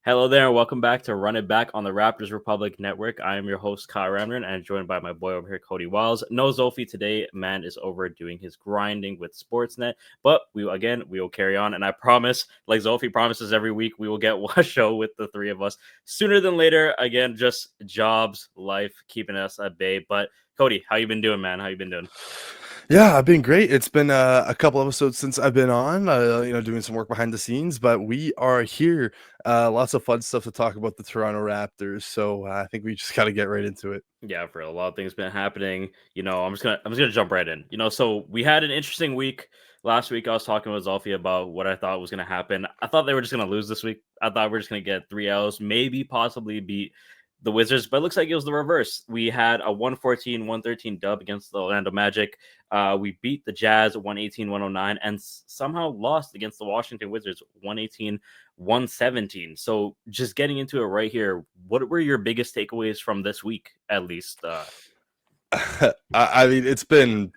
Hello there, and welcome back to Run It Back on the Raptors Republic Network. I am your host, Kyle Ramner, and I'm joined by my boy over here, Coty Wiles. No Zolfi today. Man is over doing his grinding with Sportsnet, but we will carry on. And I promise, like Zolfi promises every week, we will get one show with the three of us sooner than later. Again, just jobs, life, keeping us at bay. But Coty, how you been doing, man? How you been doing? Yeah, I've been great. It's been a couple episodes since I've been on, doing some work behind the scenes, but we are here. Lots of fun stuff to talk about the Toronto Raptors. So I think we just got to get right into it. Yeah, for a lot of things been happening. I'm just gonna jump right in. So we had an interesting week last week. I was talking with Zolfi about what I thought was gonna happen. I thought they were just gonna lose this week. I thought we are just gonna get 3 L's, maybe possibly beat the Wizards, but it looks like it was the reverse. We had a 114-113 dub against the Orlando Magic. We beat the Jazz 118-109 and somehow lost against the Washington Wizards 117. So just getting into it right here, what were your biggest takeaways from this week, at least? I mean, it's been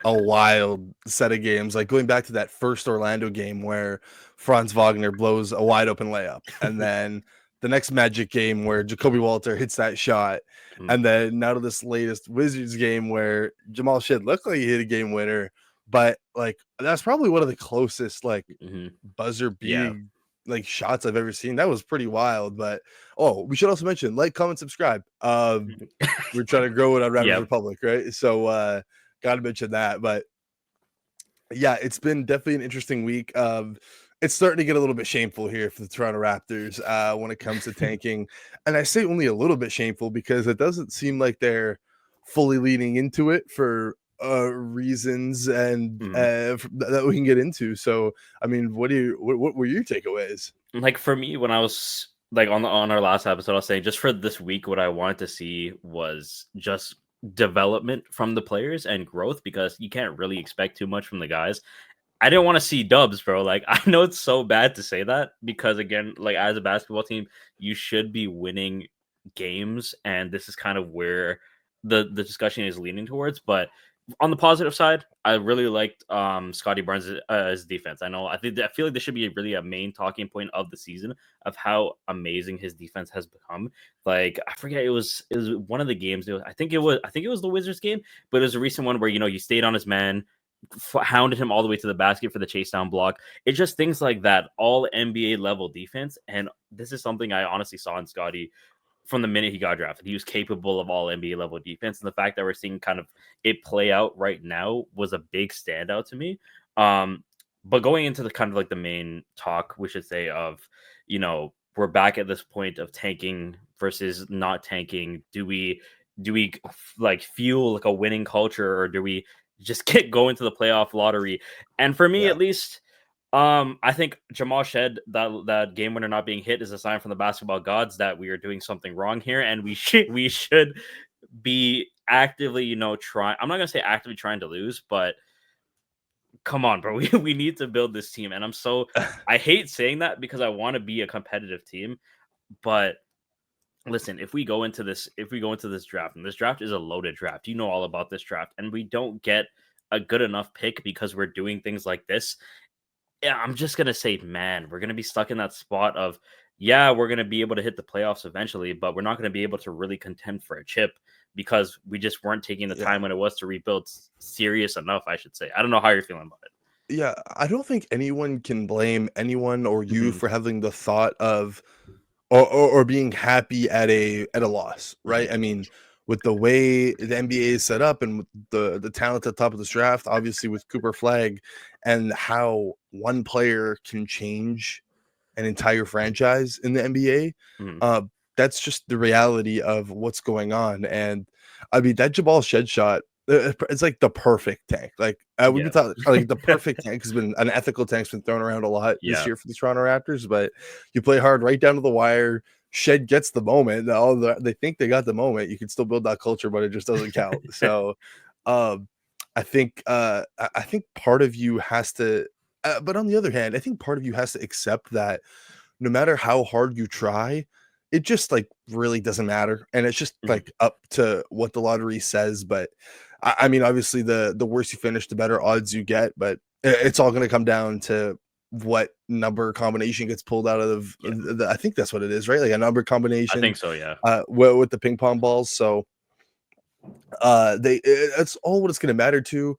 a wild set of games. Like going back to that first Orlando game where Franz Wagner blows a wide open layup, and then the next Magic game where Jacoby Walter hits that shot, Mm, and then now to this latest Wizards game where Jamal Shead looked like he hit a game winner, but like that's probably one of the closest like mhm. buzzer Yeah. beating like shots I've ever seen. That was pretty wild. But we should also mention like, comment, subscribe. We're trying to grow it on Raptors Yep. Republic, right? So gotta mention that. But yeah, it's been definitely an interesting week. It's starting to get a little bit shameful here for the Toronto Raptors when it comes to tanking. And I say only a little bit shameful because it doesn't seem like they're fully leaning into it for reasons and Mhm. that we can get into. So, I mean, what were your takeaways? Like for me, when I was like on our last episode, I was saying just for this week, what I wanted to see was just development from the players and growth because you can't really expect too much from the guys. I didn't want to see dubs, bro. Like I know it's so bad to say that because again, like as a basketball team, you should be winning games, and this is kind of where the discussion is leaning towards. But on the positive side, I really liked Scotty Barnes' his defense. I feel like this should be really a main talking point of the season of how amazing his defense has become. Like I forget it was one of the games. I think it was the Wizards game, but it was a recent one where you stayed on his man, hounded him all the way to the basket for the chase down block. It's just things like that, all NBA level defense. And this is something I honestly saw in Scotty from the minute he got drafted. He was capable of all NBA level defense. And the fact that we're seeing kind of it play out right now was a big standout to me. But going into the kind of like the main talk, we should say, of, we're back at this point of tanking versus not tanking. Do we like fuel like a winning culture, or do we just get go into the playoff lottery? And for me, Yeah. at least, I think Jamal Shed, that game winner not being hit is a sign from the basketball gods that we are doing something wrong here, and we should be actively, trying. I'm not gonna say actively trying to lose, but come on, bro, we need to build this team. And I hate saying that because I want to be a competitive team, but listen, if we go into this draft, and this draft is a loaded draft, you know all about this draft, and we don't get a good enough pick because we're doing things like this. Yeah, I'm just gonna say, man, we're gonna be stuck in that spot of, yeah, we're gonna be able to hit the playoffs eventually, but we're not gonna be able to really contend for a chip because we just weren't taking the Yeah. time when it was to rebuild serious enough, I should say. I don't know how you're feeling about Yeah, I don't think anyone can blame anyone or it. you Hmm. for having the thought of or being happy at a loss, Hmm. right? I mean, with the way the NBA is set up and with the talent at the top of this draft, obviously with Cooper Flag and how one player can change an entire franchise in the NBA, Hmm. uh, that's just the reality of what's going on. And I mean, that Jabal Shed shot, it's like the perfect tank. Like we've been Yeah. talking, like the perfect tank has been an ethical tank's been thrown around a lot this Yeah. year for the Toronto Raptors, but you play hard right down to the wire. Shed gets the moment. They think they got the moment. You can still build that culture, but it just doesn't count. So, um, I think part of you has to, but on the other hand, I think part of you has to accept that no matter how hard you try, it just like really doesn't matter. And it's just Mhm. like up to what the lottery says. But I mean, obviously the worse you finish, the better odds you get. But it's all gonna come down to what number combination gets pulled out of Yeah. I think that's what it is, right? Like a number I combination think so. Yeah. with the ping pong balls. So that's all what it's going to matter to.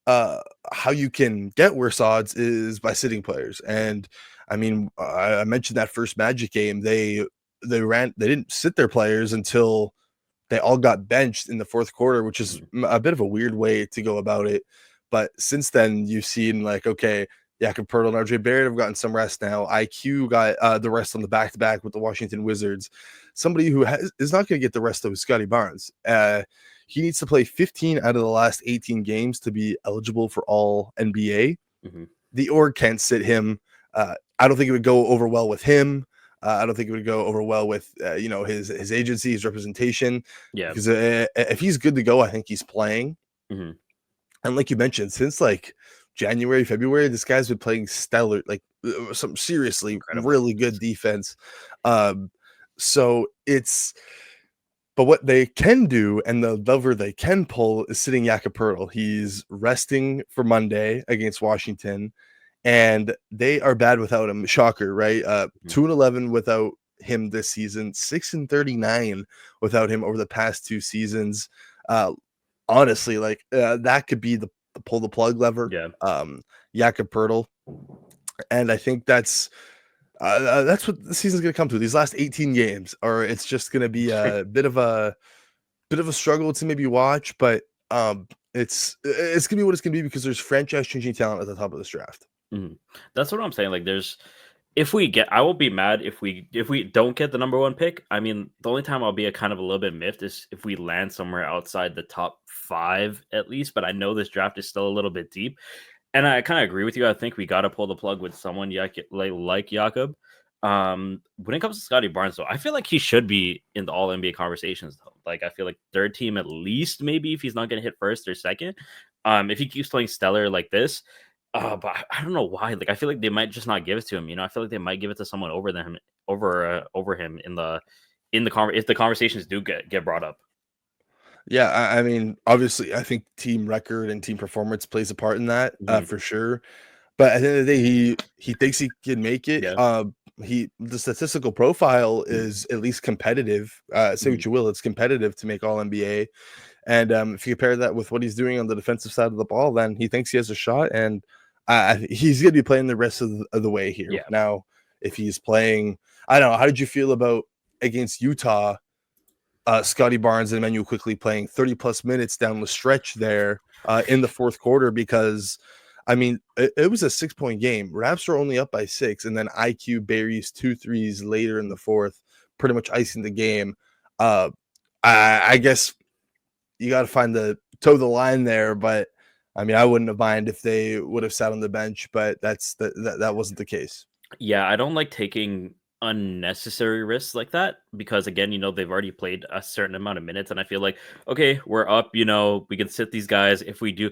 uh how you can get worse odds is by sitting players. And I mean, I mentioned that first Magic game, they didn't sit their players until they all got benched in the fourth quarter, which is Mhm. a bit of a weird way to go about it. But since then, you've seen like, okay, Jakob Poeltl and RJ Barrett have gotten some rest now. IQ got the rest on the back to back with the Washington Wizards. Somebody who is not going to get the rest of Scotty Barnes. He needs to play 15 out of the last 18 games to be eligible for all NBA. Mhm. The org can't sit him. I don't think it would go over well with him. I don't think it would go over well with his agency, his representation, Yeah. because if he's good to go, I think he's playing. Mhm. And like you mentioned, since like January, February, this guy's been playing stellar, like some seriously Incredible. really good defense. Um, so it's but what they can do and the lever they can pull is sitting Jakob Poeltl. He's resting for Monday against Washington, and they are bad without him. Shocker, right? Mhm. 2-11 without him this season, 6-39 without him over the past 2 seasons. Honestly, like that could be the pull the plug lever. Yeah. Jakob Poeltl, and I think that's what the season's going to come to. These last 18 games, or it's just going to be a bit of a struggle to maybe watch, but it's gonna be what it's gonna be because there's franchise changing talent at the top of this draft. Mhm. That's what I'm saying. Like, if we get, I won't be mad if we don't get the number one pick. I mean, the only time I'll be a kind of a little bit miffed is if we land somewhere outside the top 5 at least. But I know this draft is still a little bit deep, and I kind of agree with you. I think we got to pull the plug with someone like Jakob. When it comes to Scotty Barnes, though, I feel like he should be in the All NBA conversations. Though, like I feel like third team at least, maybe if he's not going to hit first or second. If he keeps playing stellar like this, but I don't know why. Like I feel like they might just not give it to him. I feel like they might give it to someone over him if the conversations do get brought up. Yeah, I mean, obviously, I think team record and team performance plays a part in that Mhm. for sure. But at the end of the day, he thinks he can make it. Yeah. The statistical profile is at least competitive. Say Mhm. what you will, it's competitive to make All NBA. And if you compare that with what he's doing on the defensive side of the ball, then he thinks he has a shot, and he's going to be playing the rest of the way here. Yeah. Now, if he's playing, I don't know. How did you feel about against Utah? Scotty Barnes and Emmanuel quickly playing 30 plus minutes down the stretch there in the fourth quarter because, I mean, it was a 6 point game. Raps are only up by 6, and then IQ buries 2 threes later in the fourth, pretty much icing the game. Uh, I guess you got to find the toe the line there, but I mean, I wouldn't have mind if they would have sat on the bench, but that wasn't the case. Yeah, I don't like taking unnecessary risks like that because again, they've already played a certain amount of minutes and I feel like okay, we're up, we can sit these guys if we do.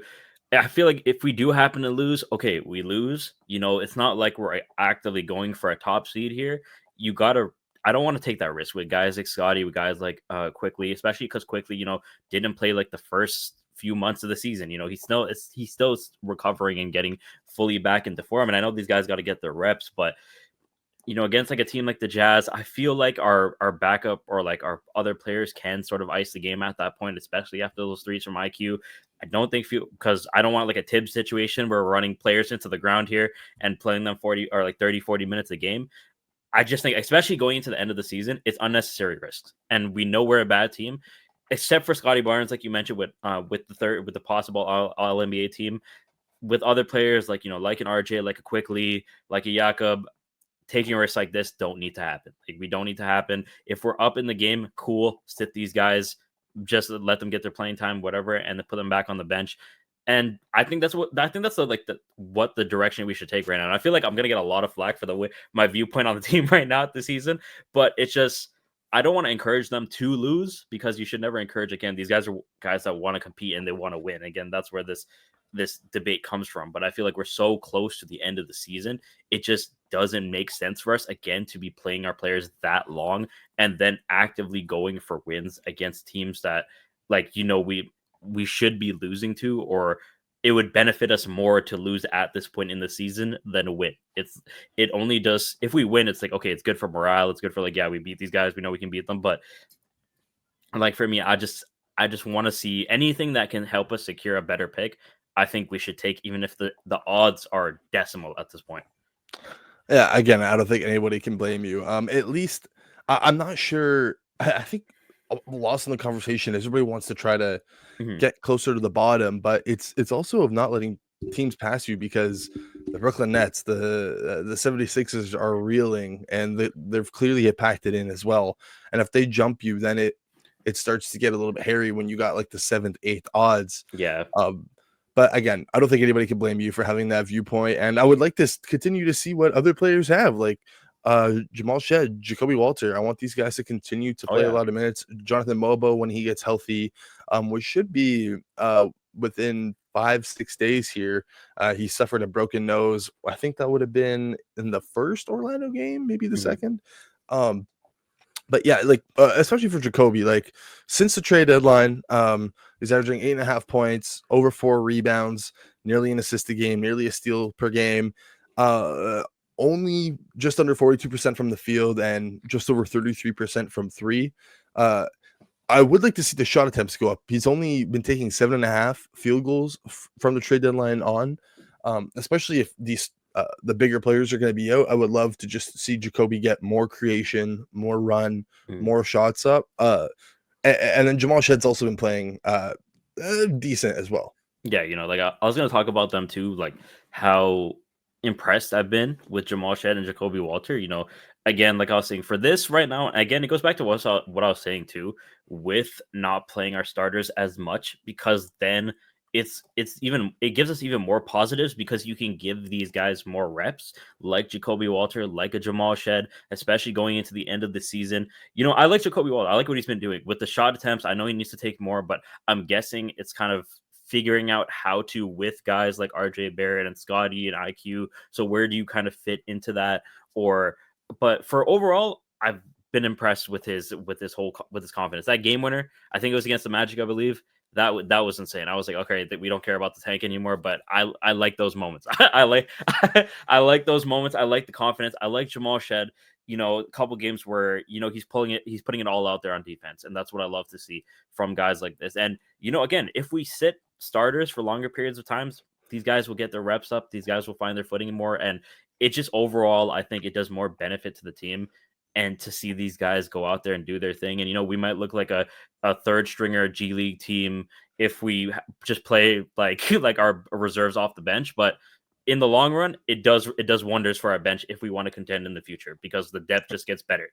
I feel like if we do happen to lose, okay, we lose. It's not like we're actively going for a top seed here. You got to I don't want to take that risk with guys like Scotty, with guys like Quickly, especially because Quickly, didn't play like the first few months of the season. He's still recovering and getting fully back into form. And I know these guys got to get their reps, but against like a team like the Jazz, I feel like our backup or like our other players can sort of ice the game at that point, especially after those threes from IQ. I don't think because I don't want like a Tibbs situation where we're running players into the ground here and playing them 40 or like 30, 40 minutes a game. I just think, especially going into the end of the season, it's unnecessary risks. And we know we're a bad team, except for Scotty Barnes, like you mentioned, with the possible all NBA team. With other players like an RJ, like a Quickly, like a Jakob, taking risks like this don't need to happen. Like we don't need to happen. If we're up in the game, cool, sit these guys, just let them get their playing time, whatever, and then put them back on the bench. And I think that's what the direction we should take right now. And I feel like I'm gonna get a lot of flack for the way my viewpoint on the team right now this season, but it's just I don't want to encourage them to lose because you should never encourage again. These guys are guys that want to compete and they want to win. Again, that's where this debate comes from. But I feel like we're so close to the end of the season, it just doesn't make sense for us again to be playing our players that long and then actively going for wins against teams that we should be losing to, or it would benefit us more to lose at this point in the season than win. It only does if we win, it's like okay, it's good for morale, it's good for like yeah, we beat these guys, we know we can beat them, but like for me, I just want to see anything that can help us secure a better pick. I think we should take even if the odds are decimal at this point. Yeah, again, I don't think anybody can blame you. At least I'm not sure. I think lost in the conversation is everybody wants to try to Mhm. get closer to the bottom, but it's also of not letting teams pass you because the Brooklyn Nets, the 76ers are reeling and they've clearly packed it in as well. And if they jump you, then it starts to get a little bit hairy when you got like the seventh, eighth odds. Yeah. Um, but again, I don't think anybody can blame you for having that viewpoint. And I would like to continue to see what other players have, like Jamal Shed, Jacoby Walter. I want these guys to continue to Oh play a yeah. lot of minutes. Jonathan Mobo when he gets healthy, which should be within 5-6 days here. He suffered a broken nose. I think that would have been in the first Orlando game, maybe the Mhm. second. Um, but yeah, like especially for Jacoby, like since the trade deadline, he's averaging 8.5 points, over 4 rebounds, nearly an assist a game, nearly a steal per game. Uh, Only just under 42% from the field and just over 33% from three. Uh, I would like to see the shot attempts go up. He's only been taking 7.5 field goals from the trade deadline on, especially if the bigger players are going to be out. I would love to just see Jacoby get more creation, more run, Mhm. more shots up. And then Jamal Shed's also been playing decent as well. Yeah, like I was gonna talk about them too, like how impressed I've been with Jamal Shed and Jacoby Walter. Again, like I was saying, for this right now, again, it goes back to what I was saying too, with not playing our starters as much, because then it gives us even more positives because you can give these guys more reps, like Jacoby Walter, like a Jamal Shed, especially going into the end of the season. I like Jacoby Walter. I like what he's been doing with the shot attempts. I know he needs to take more, but I'm guessing it's kind of figuring out how to with guys like RJ Barrett and Scotty and IQ. So where do you kind of fit into that? Or but for overall, I've been impressed with his confidence. That game winner, I think it was against the Magic, I believe. That was insane. I was like, okay, we don't care about the tank anymore, but I like those moments. I like I like those moments. I like the confidence. I like Jamal Shed. A couple games where he's putting it all out there on defense, and that's what I love to see from guys like this. And again, if we sit starters for longer periods of times, these guys will get their reps up. These guys will find their footing more, and it just overall, I think it does more benefit to the team. And to see these guys go out there and do their thing, and we might look like a third stringer G League team if we just play like like our reserves off the bench, but in the long run, it does wonders for our bench if we want to contend in the future because the depth just gets better.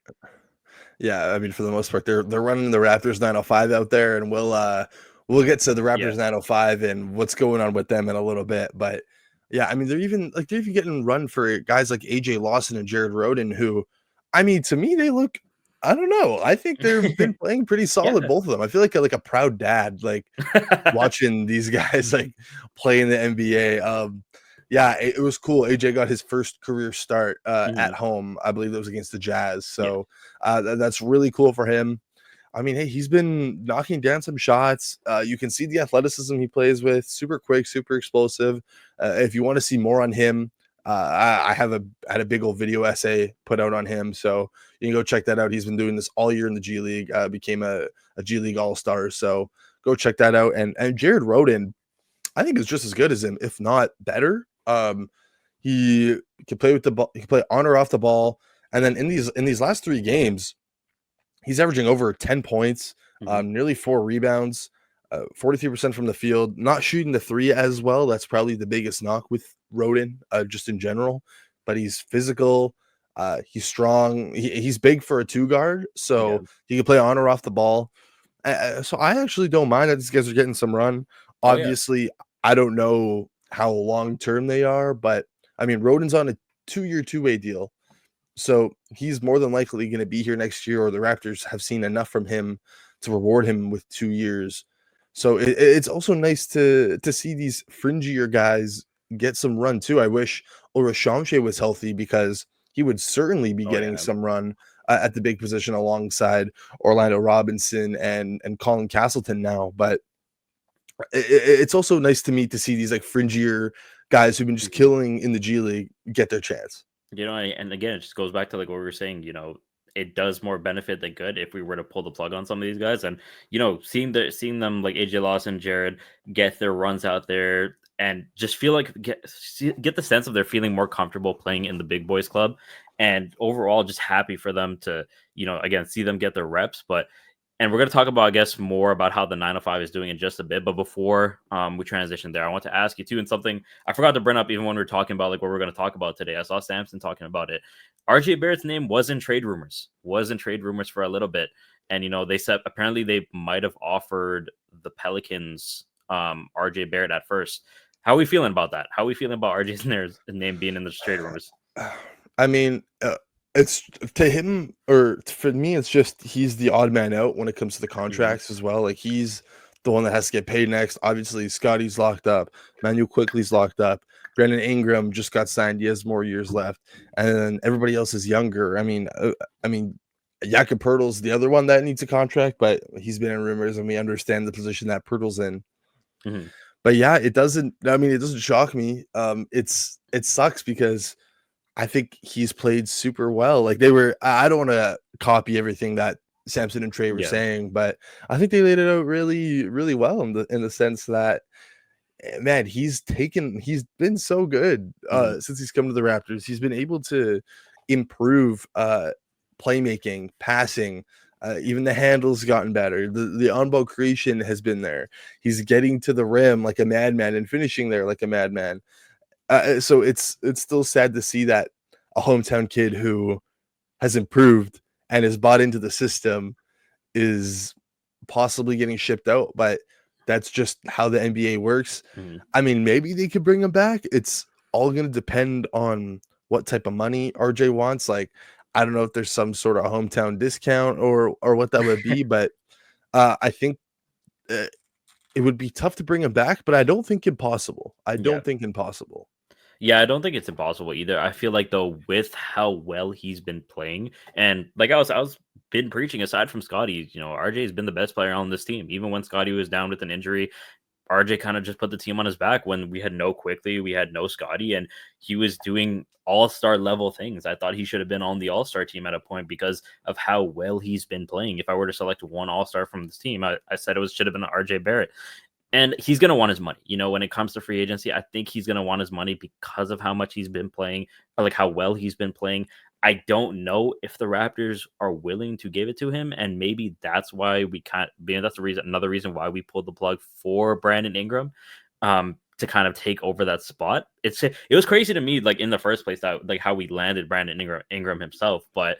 Yeah, I mean, for the most part, they're running the Raptors 905 out there, and we'll get to the Yeah, Raptors 905 and what's going on with them in a little bit. But yeah, I mean, they're even getting run for guys like AJ Lawson and Jared Roden, who, I mean, to me, they look. I don't know. I think they've been playing pretty solid, yeah. both of them. I feel like a proud dad, like watching these guys like play in the NBA. Yeah, it was cool. AJ got his first career start at Mhm. home. I believe it was against the Jazz. Yeah. So that's really cool for him. I mean, hey, he's been knocking down some shots. You can see the athleticism he plays with, super quick, super explosive. If you want to see more on him, I had a big old video essay put out on him, so you can go check that out. He's been doing this all year in the G League. Became a G League All Star, so go check that out. And Jared Roden, I think is just as good as him, if not better. He can play with the ball. He can play on or off the ball. And then in these last 3 games, he's averaging over 10 points, Mhm. nearly 4 rebounds, 43% from the field. Not shooting the three as well. That's probably the biggest knock with Roden, just in general. But he's physical. He's strong. He's big for a two guard, Yeah. so he can play on or off the ball. So I actually don't mind that these guys are getting some run. Oh yeah. Obviously, I don't know how long term they are, but I mean, Roden's on a 2-year, two-way deal. So he's more than likely going to be here next year, or the Raptors have seen enough from him to reward him with 2 years. So it's also nice to see these fringier guys get some run too. I wish Orashamche was healthy because he would certainly be Oh getting yeah. some run at the big position alongside Orlando Robinson and Colin Castleton now. But it's also nice to me to see these like fringier guys who've been just Mhm. killing in the G League get their chance. And again, it just goes back to like what we were saying. It does more benefit than good if we were to pull the plug on some of these guys. And seeing them like AJ Lawson, Jared get their runs out there, and just feel like get the sense of they're feeling more comfortable playing in the big boys club, and overall just happy for them to again see them get their reps. And we're going to talk about, I guess, more about how the 905 is doing in just a bit. But before we transition there, I want to ask you too, and something I forgot to bring up even when we were talking about like what we're going to talk about today. I saw Samson talking about it. RJ Barrett's name was in trade rumors, for a little bit. And, they said apparently they might have offered the Pelicans RJ Barrett at first. How are we feeling about that? How are we feeling about RJ's name being in the trade rumors? I mean, it's to him or for me, it's just he's the odd man out when it comes to the Hmm. contracts as well. Like he's the one that has to get paid next. Obviously, Scotty's locked up, Manuel Quickly's locked up, Brandon Ingram just got signed. He has more years left, and then everybody else is younger. I mean, Jakob Pertl's the other one that needs a contract, but he's been in rumors, and we understand the position that Pertl's in. Hmm. But yeah, it doesn't. I mean, it doesn't shock me. It sucks because I think he's played super well. Like they were, I don't want to copy everything that Samson and Trey were Yeah. saying, but I think they laid it out really, really well in the sense that man, he's been so good Hmm. since he's come to the Raptors. He's been able to improve playmaking, passing. Even the handles gotten better. The on-ball creation has been there. He's getting to the rim like a madman and finishing there like a madman. So it's still sad to see that a hometown kid who has improved and is bought into the system is possibly getting shipped out, but that's just how the NBA works. Hmm. I mean, maybe they could bring him back. It's all going to depend on what type of money RJ wants. Like, I don't know if there's some sort of hometown discount or what that would be, but I think uh, it would be tough to bring him back, but I don't think impossible. I Yeah. don't think impossible. Yeah, I don't think it's impossible either. I feel like though with how well he's been playing, and like I was been preaching aside from Scotty, RJ has been the best player on this team. Even when Scotty was down with an injury, RJ kind of just put the team on his back when we had no Quickly, we had no Scotty, and he was doing all-star level things. I thought he should have been on the all-star team at a point because of how well he's been playing. If I were to select one all-star from this team, I said should have been RJ Barrett. And he's going to want his money. When it comes to free agency, I think he's going to want his money because of how much he's been playing, or like how well he's been playing. I don't know if the Raptors are willing to give it to him, and maybe that's why we can't. That's the reason. Another reason why we pulled the plug for Brandon Ingram, to kind of take over that spot. It was crazy to me, like in the first place, that like how we landed Brandon Ingram himself, but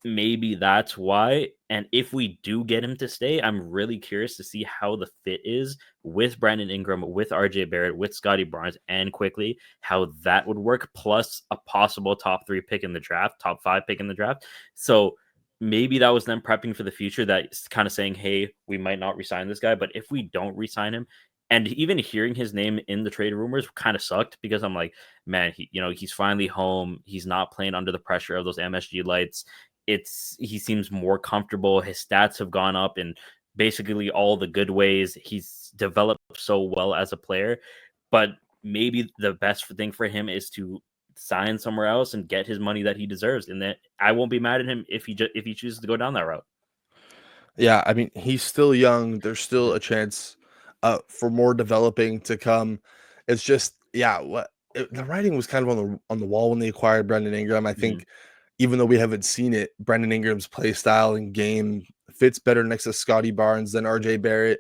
maybe that's why. And if we do get him to stay, I'm really curious to see how the fit is with Brandon Ingram, with RJ Barrett, with Scotty Barnes, and quickly how that would work, plus a possible top 3 pick in the draft, top 5 pick in the draft. So maybe that was them prepping for the future, that's kind of saying, hey, we might not resign this guy, but if we don't resign him, and even hearing his name in the trade rumors kind of sucked because I'm like, man, he's finally home. He's not playing under the pressure of those MSG lights. He seems more comfortable. His stats have gone up in basically all the good ways. He's developed so well as a player, but maybe the best thing for him is to sign somewhere else and get his money that he deserves. And that I won't be mad at him if he chooses to go down that route. Yeah, I mean, he's still young. There's still Mhm. a chance for more developing to come. It's just, yeah, the writing was kind of on the wall when they acquired Brendan Ingram. I Mhm. think even though we haven't seen it, Brendan Ingram's play style and game fits better next to Scotty Barnes than RJ Barrett.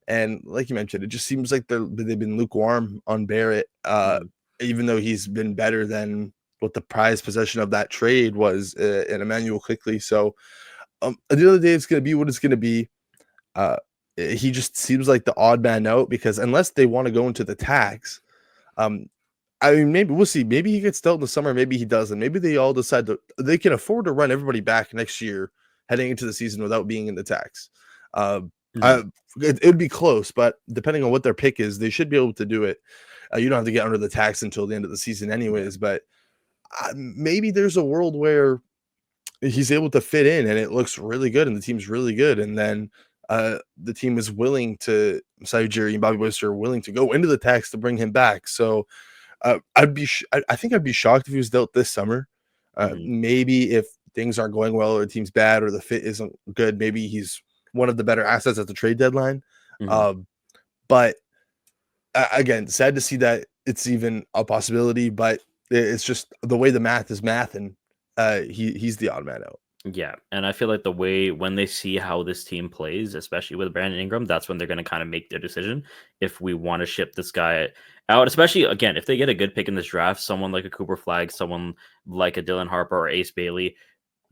And like you mentioned, it just seems like they've been lukewarm on Barrett, Mhm. even though he's been better than what the prize possession of that trade was in Emmanuel Quickly. So at the end of the day, it's going to be what it's going to be. Uh, he just seems like the odd man out because unless they want to go into the tax, um, I mean, maybe we'll see. Maybe he gets dealt in the summer. Maybe he doesn't. Maybe they all decide they can afford to run everybody back next year heading into the season without being in the tax. Uh, I, Mhm. it would be close, but depending on what their pick is, they should be able to do it. You don't have to get under the tax until the end of the season, Yeah. anyways. But maybe there's a world where he's able to fit in and it looks really good and the team's really good. And then the team is willing to Ujiri and Bobby Boyster are willing to go into the tax to bring him back. So I think I'd be shocked if he was dealt this summer. Maybe if things aren't going well or the team's bad or the fit isn't good, maybe he's one of the better assets at the trade deadline. But again, sad to see that it's even a possibility, but it's just the way the math is math, and he's the odd man out. Yeah, and I feel like the way when they see how this team plays, especially with Brandon Ingram, that's when they're going to kind of make their decision if we want to ship this guy out. Especially again, if they get a good pick in this draft, someone like a Cooper Flag, someone like a Dylan Harper or Ace Bailey,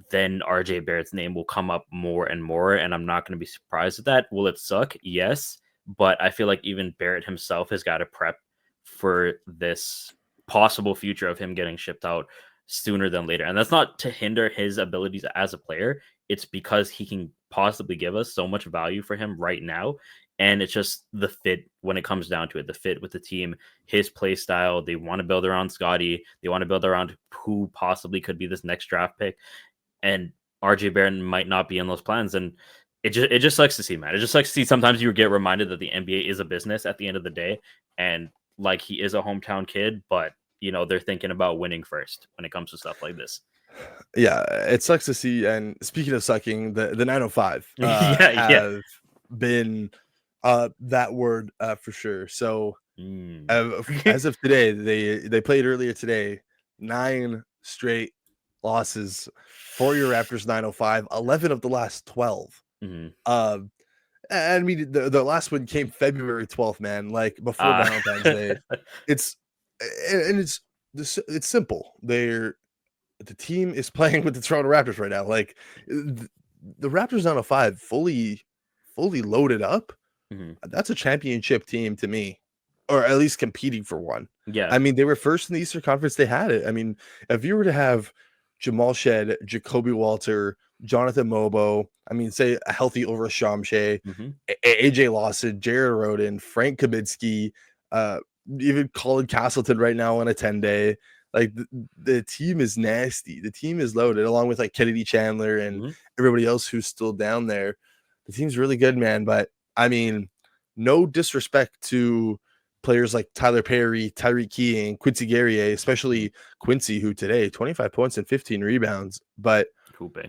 then RJ Barrett's name will come up more and more, and I'm not going to be surprised at that. Will it suck? Yes, but I feel like even Barrett himself has got to prep for this possible future of him getting shipped out sooner than later. And that's not to hinder his abilities as a player. It's because he can possibly give us so much value for him right now. And it's just the fit when it comes down to it, the fit with the team, his play style. They want to build around Scotty. They want to build around who possibly could be this next draft pick. And RJ Barrett might not be in those plans. And it just sucks to see, man. It just sucks to see. Sometimes you get reminded that the NBA is a business at the end of the day. And like, he is a hometown kid, but they're thinking about winning first when it comes to stuff like this. Yeah, it sucks to see. And speaking of sucking, the 905 have been that word for sure. So as of today, they played earlier today, 9 straight losses for your Raptors. 905, 11 of the last 12. I mean, the last one came February 12th, man, like before Valentine's Day. It's simple. The team is playing with the Toronto Raptors right now. Like the Raptors 905 fully loaded up. That's a championship team to me, or at least competing for one. Yeah. I mean, they were first in the Eastern Conference. They had it. I mean, if you were to have Jamal Shed, Jacoby Walter, Jonathan Mobo, I mean, say a healthy over Shamshay, AJ Lawson, Jared Roden, Frank Kaminsky, even Colin Castleton right now on a 10-day. Like the team is nasty. The team is loaded, along with like Kennedy Chandler and everybody else who's still down there. The team's really good, man. But I mean, no disrespect to players like Tyler Perry, Tyreek King, Quincy Guerrier, especially Quincy, who today 25 points and 15 rebounds. But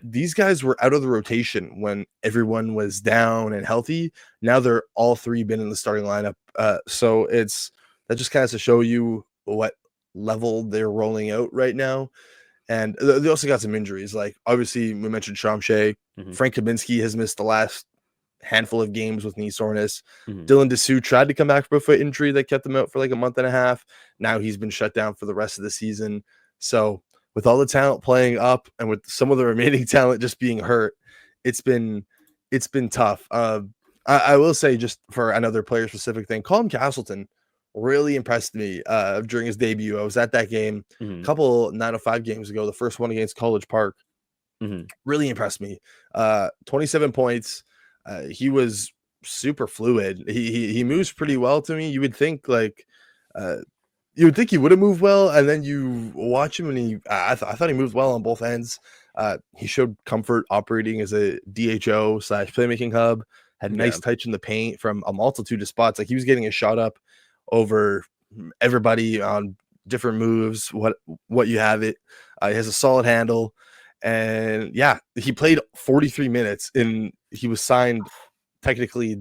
these guys were out of the rotation when everyone was down and healthy. Now they're all three been in the starting lineup. So that just kind of to show you what level they're rolling out right now. And they also got some injuries. Like obviously we mentioned Shamshay. Frank Kaminsky has missed the last handful of games with knee soreness. Dylan Dessou tried to come back from a foot injury that kept him out for like a month and a half. Now he's been shut down for the rest of the season. So with all the talent playing up and with some of the remaining talent just being hurt, it's been tough. I will say, just for another player specific thing, Colin Castleton really impressed me during his debut. I was at that game a couple 905 games ago, the first one against College Park. Really impressed me. 27 points. He was super fluid. He moves pretty well to me. You would think he would have moved well, and then you watch him and I thought he moved well on both ends. He showed comfort operating as a DHO / playmaking hub, had nice touch in the paint from a multitude of spots. Like he was getting a shot up over everybody on different moves. What you have it. He has a solid handle. And yeah, he played 43 minutes and he was signed technically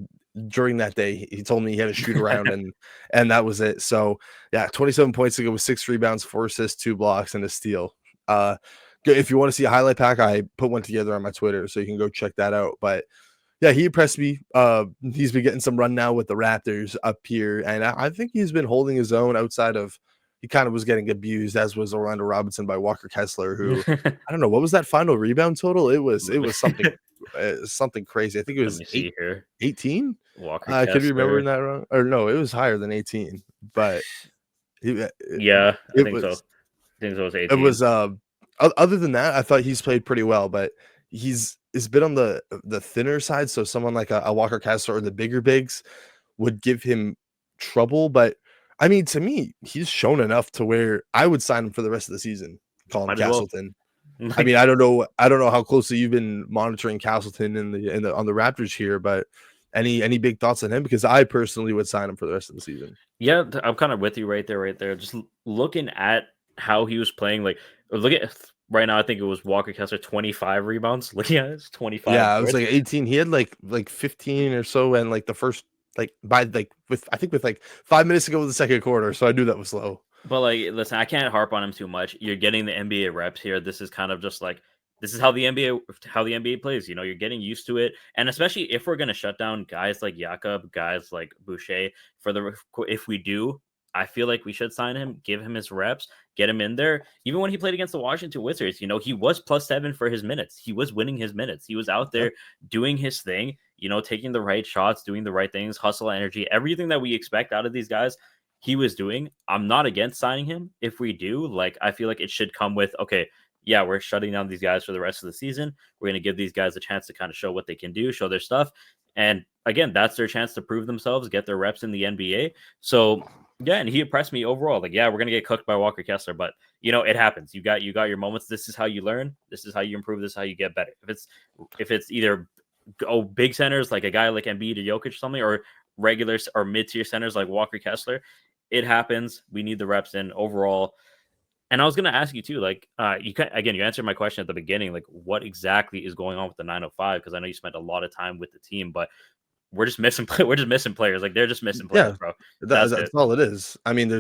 during that day. He told me he had a shoot around and that was it. So yeah, 27 points to go with 6 rebounds, 4 assists, 2 blocks, and a steal. If you want to see a highlight pack, I put one together on my Twitter, so you can go check that out. But yeah, he impressed me. He's been getting some run now with the Raptors up here, and I think he's been holding his own outside of. He kind of was getting abused, as was Orlando Robinson by Walker Kessler, who I don't know, what was that final rebound total? It was something something crazy. I think it was 18. Walker could be remembering that wrong, or no, it was higher than 18. But I think so. I think it was 18. It was other than that, I thought he's played pretty well, but he's been on the thinner side. So someone like a Walker Kessler or the bigger bigs would give him trouble, but I mean, to me, he's shown enough to where I would sign him for the rest of the season. Colin Castleton. I mean, I don't know how closely you've been monitoring Castleton on the Raptors here, but any big thoughts on him? Because I personally would sign him for the rest of the season. Yeah, I'm kind of with you right there, right there. Just looking at how he was playing, like look at right now. I think it was Walker Kessler 25 rebounds. Looking at his 25 Yeah, it was boards. like 18. He had like 15 or so, and like the first with like 5 minutes ago of the second quarter. So I knew that was slow. But like, listen, I can't harp on him too much. You're getting the NBA reps here. This is kind of just like this is how the NBA plays. You know, you're getting used to it, and especially if we're gonna shut down guys like Jakob, guys like Boucher if we do, I feel like we should sign him, give him his reps, get him in there. Even when he played against the Washington Wizards, you know, he was +7 for his minutes. He was winning his minutes. He was out Yeah. there doing his thing. You know, taking the right shots, doing the right things, hustle, energy, everything that we expect out of these guys he was doing. I'm not against signing him if we do. Like, I feel like it should come with, okay, yeah, we're shutting down these guys for the rest of the season. We're going to give these guys a chance to kind of show what they can do, show their stuff. And again, that's their chance to prove themselves, get their reps in the NBA. So, yeah, and he impressed me overall. Like, yeah, we're going to get cooked by Walker Kessler, but you know, it happens. You got your moments. This is how you learn. This is how you improve. This is how you get better. If it's either big centers like a guy like Embiid or Jokic or something, or regular or mid-tier centers like Walker Kessler, it happens. We need the reps in overall. And I was going to ask you too, like, you answered my question at the beginning, like, what exactly is going on with the 905? Because I know you spent a lot of time with the team, but we're just missing. We're just missing players. Like, they're just missing players, Yeah, bro. That's that's it. all it is. I mean,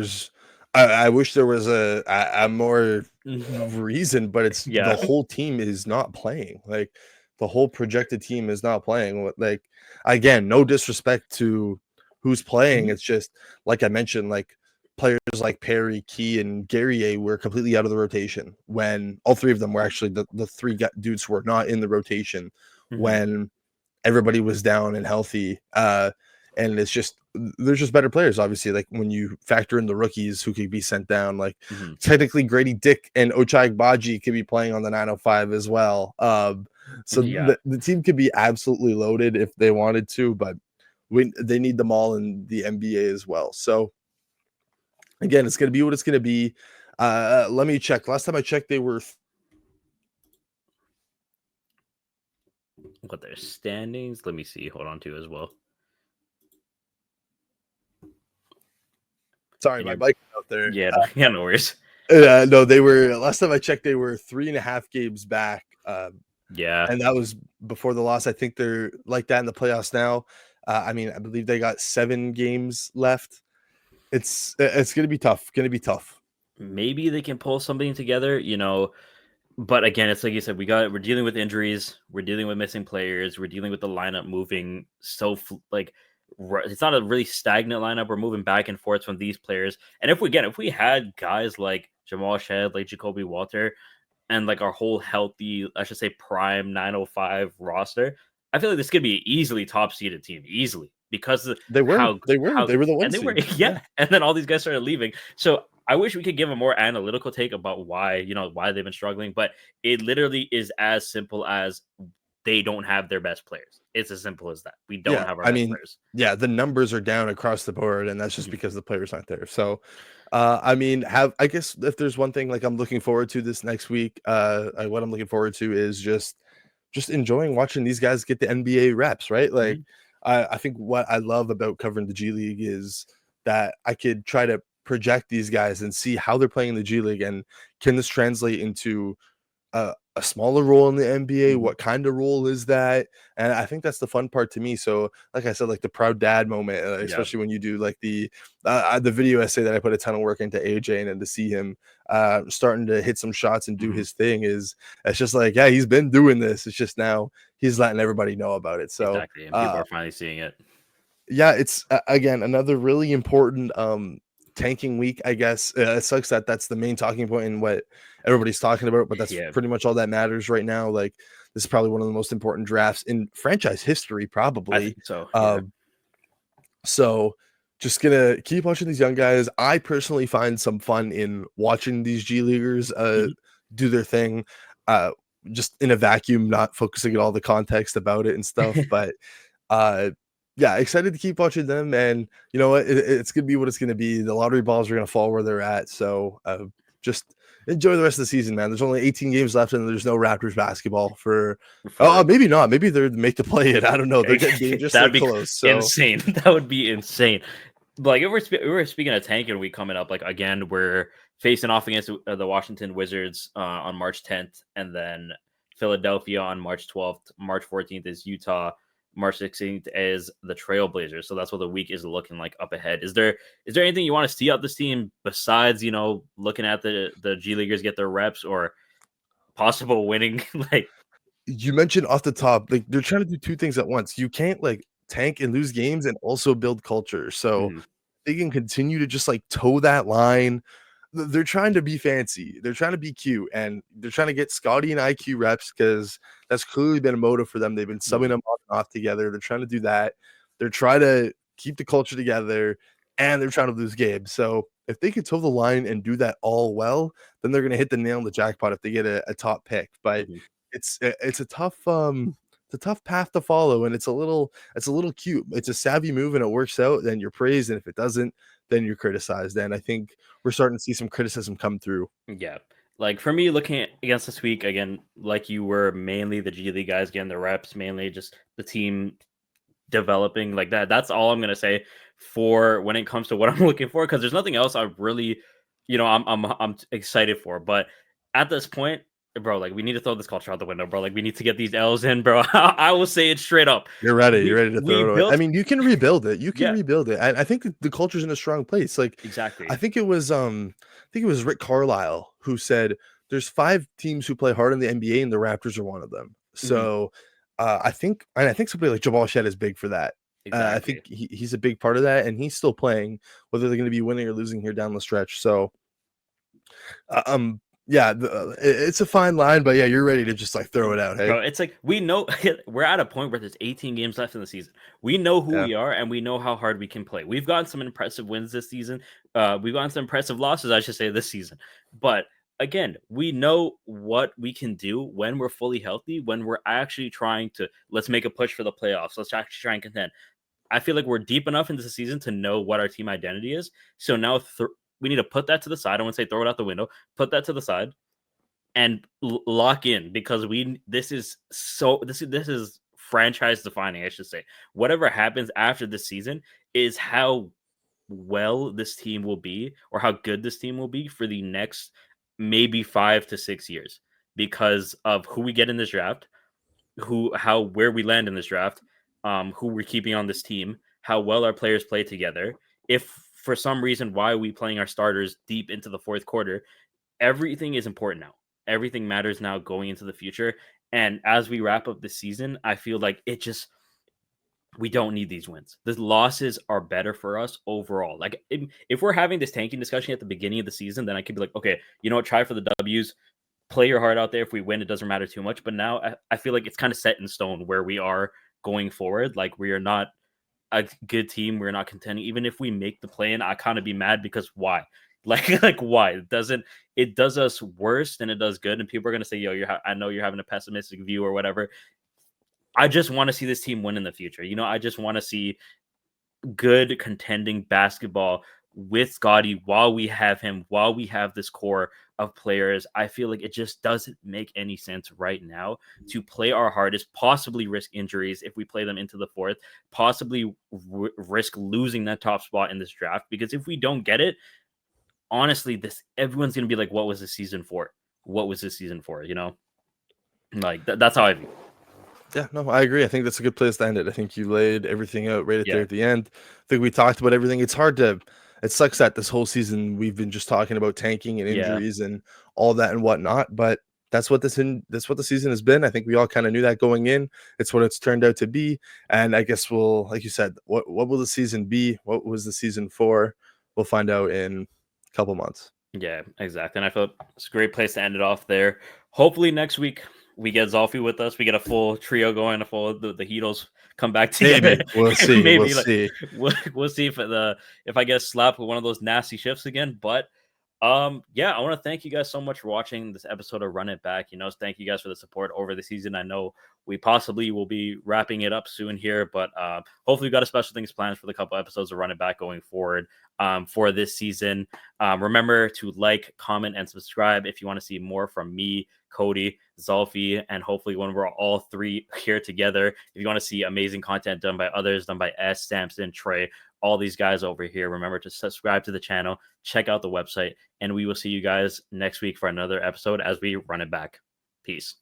I wish there was a more reason, but it's the Yeah. whole team is not playing. Like the whole projected team is not playing. Like again, no disrespect to who's playing. Mhm. It's just like I mentioned, like players like Perry, Key, and Guerrier were completely out of the rotation when all three of them were actually the three dudes who were not in the rotation Mhm. when everybody was down and healthy. And it's just there's just better players, obviously. Like when you factor in the rookies who could be sent down, like Mhm. technically Grady Dick and Ochai Baji could be playing on the 905 as well. So Yeah. the team could be absolutely loaded if they wanted to, but they need them all in the NBA as well. So again, it's going to be what it's going to be. Let me check. Last time I checked, they were What their standings? Let me see. Hold on to as well. sorry, And my you're, bike out there. yeah, yeah, no worries. No, they were last time I checked, they were 3.5 games back. Yeah, And that was before the loss. I think they're like that in the playoffs now. I mean, I believe they got 7 games left. It's gonna be tough. Gonna be tough. maybe they can pull something together. You know, but again, it's like you said, we're dealing with injuries, we're dealing with missing players, we're dealing with the lineup moving it's not a really stagnant lineup. We're moving back and forth from these players. And if we had guys like Jamal Shed, like Jacoby Walter, and like our whole healthy, I should say prime 905 roster, I feel like this could be an easily top seeded team, easily because of They were. how They were. how They were the one and they were seed. yeah, and then all these guys started leaving. So I wish we could give a more analytical take about why they've been struggling, but it literally is as simple as they don't have their best players. It's as simple as that. We don't Yeah. have our I best mean, players. yeah, the numbers are down across the board, and that's just Mhm. because the players aren't there. So I mean, I guess if there's one thing like I'm looking forward to this next week, what I'm looking forward to is just enjoying watching these guys get the NBA reps, right? Like Mhm. I think what I love about covering the G League is that I could try to project these guys and see how they're playing in the G League and can this translate into a smaller role in the NBA? Mhm. What kind of role is that? And I think that's the fun part to me. So, like I said, like the proud dad moment, Yeah. especially when you do like the video essay that I put a ton of work into AJ, and then to see him starting to hit some shots and do Mhm. his thing it's just like, yeah, he's been doing this. It's just now he's letting everybody know about it. So, Exactly. And people are finally seeing it. yeah, it's again another really important tanking week, I guess. It sucks that that's the main talking point and what everybody's talking about, but that's Yeah. pretty much all that matters right now. Like this is probably one of the most important drafts in franchise history, I probably. think so. Yeah. Um, so just gonna keep watching these young guys. I personally find some fun in watching these G Leaguers Mhm. do their thing. Uh just in a vacuum, not focusing on all the context about it and stuff. But uh yeah, excited to keep watching them. And you know what? It's gonna be what it's gonna be. The lottery balls are gonna fall where they're at. So just enjoy the rest of the season, man. There's only 18 games left, and there's no Raptors basketball for. For Maybe not. Maybe they're make to play it. I don't know. They're getting dangerously that'd be close. So insane. That would be insane. Like if we're speaking of tanking week coming up, like again, we're facing off against the Washington Wizards on March 10th, and then Philadelphia on March 12th. March 14th is Utah. March 16th is the Trailblazers. So that's what the week is looking like up ahead. Is there anything you want to see out this team besides, looking at the G Leaguers get their reps or possible winning? Like you mentioned off the top, like they're trying to do two things at once. You can't like tank and lose games and also build culture. So they can continue to just like toe that line. They're trying to be fancy. They're trying to be cute, and they're trying to get Scotty and IQ reps because that's clearly been a motive for them. They've been subbing them on and off together. They're trying to do that. They're trying to keep the culture together, and they're trying to lose games. So if they could toe the line and do that all well, then they're going to hit the nail in the jackpot if they get a top pick. But it's a tough path to follow, and it's a little cute. It's a savvy move, and it works out, then you're praised, and if it doesn't, then you're criticized. And I think we're starting to see some criticism come through. Yeah. Like for me, looking against this week, again, like you were, mainly the G League guys getting the reps, mainly just the team developing like that. That's all I'm gonna say for when it comes to what I'm looking for, because there's nothing else I really, I'm excited for. But at this point, bro, like we need to throw this culture out the window, bro. Like we need to get these L's in, bro. I will say it straight up. You're ready to throw it away. I mean, you can rebuild it. You can Yeah. rebuild it. I think the culture's in a strong place. Like Exactly. I think it was Rick Carlisle who said there's 5 teams who play hard in the NBA, and the Raptors are one of them. So I think somebody like Jamal Shed is big for that. I think he's a big part of that, and he's still playing, whether they're going to be winning or losing here down the stretch. So, yeah, it's a fine line, but yeah, you're ready to just like throw it out. Hey, bro, it's like we know we're at a point where there's 18 games left in the season. We know who we are, and we know how hard we can play. We've gotten some impressive wins this season. We've gotten some impressive losses, I should say, this season. But again, we know what we can do when we're fully healthy, when we're actually trying to let's make a push for the playoffs. Let's actually try and contend. I feel like we're deep enough into the season to know what our team identity is. So now we need to put that to the side. I wouldn't say throw it out the window. Put that to the side and lock in, because this is franchise defining, I should say. Whatever happens after this season is how well this team will be, or how good this team will be for the next maybe 5 to 6 years, because of who we get in this draft, where we land in this draft, who we're keeping on this team, how well our players play together. If for some reason why are we playing our starters deep into the fourth quarter, everything is important now. Everything matters now going into the future. And as we wrap up the season, I feel like we don't need these wins. The losses are better for us overall. Like if we're having this tanking discussion at the beginning of the season, then I could be like, okay, you know what, try for the W's, play your heart out there. If we win, it doesn't matter too much. But now I feel like it's kind of set in stone where we are going forward. Like we are not a good team. We're not contending. Even if we make the play in, I kind of be mad, because why? Like why? It does us worse than it does good. And people are gonna say, yo, I know you're having a pessimistic view or whatever. I just want to see this team win in the future. I just want to see good contending basketball with Scotty while we have him, while we have this core of players. I feel like it just doesn't make any sense right now to play our hardest, possibly risk injuries if we play them into the fourth, possibly risk losing that top spot in this draft. Because if we don't get it, honestly, everyone's gonna be like, what was this season for? What was this season for? Like that's how I view it. Yeah, no, I agree. I think that's a good place to end it. I think you laid everything out right there at the end. I think we talked about everything. It sucks that this whole season we've been just talking about tanking and injuries and all that and whatnot, but that's what the season has been. I think we all kind of knew that going in. It's what it's turned out to be. And I guess like you said, what will the season be? What was the season for? We'll find out in a couple months. Yeah, exactly. And I felt it's a great place to end it off there. Hopefully next week we get Zolfi with us. We get a full trio going, the Heatles come back together. Maybe. We'll see. We'll see if I get slapped with one of those nasty shifts again. But Yeah, I want to thank you guys so much for watching this episode of Run It Back. Thank you guys for the support over the season. I know we possibly will be wrapping it up soon here, but hopefully we got a special things planned for the couple episodes of Run It Back going forward for this season. Remember to like, comment, and subscribe if you want to see more from me, Coty, Zolfi, and hopefully when we're all three here together. If you want to see amazing content done by others, done by S, Samson, Trey, all these guys over here, remember to subscribe to the channel, check out the website, and we will see you guys next week for another episode as we run it back. Peace.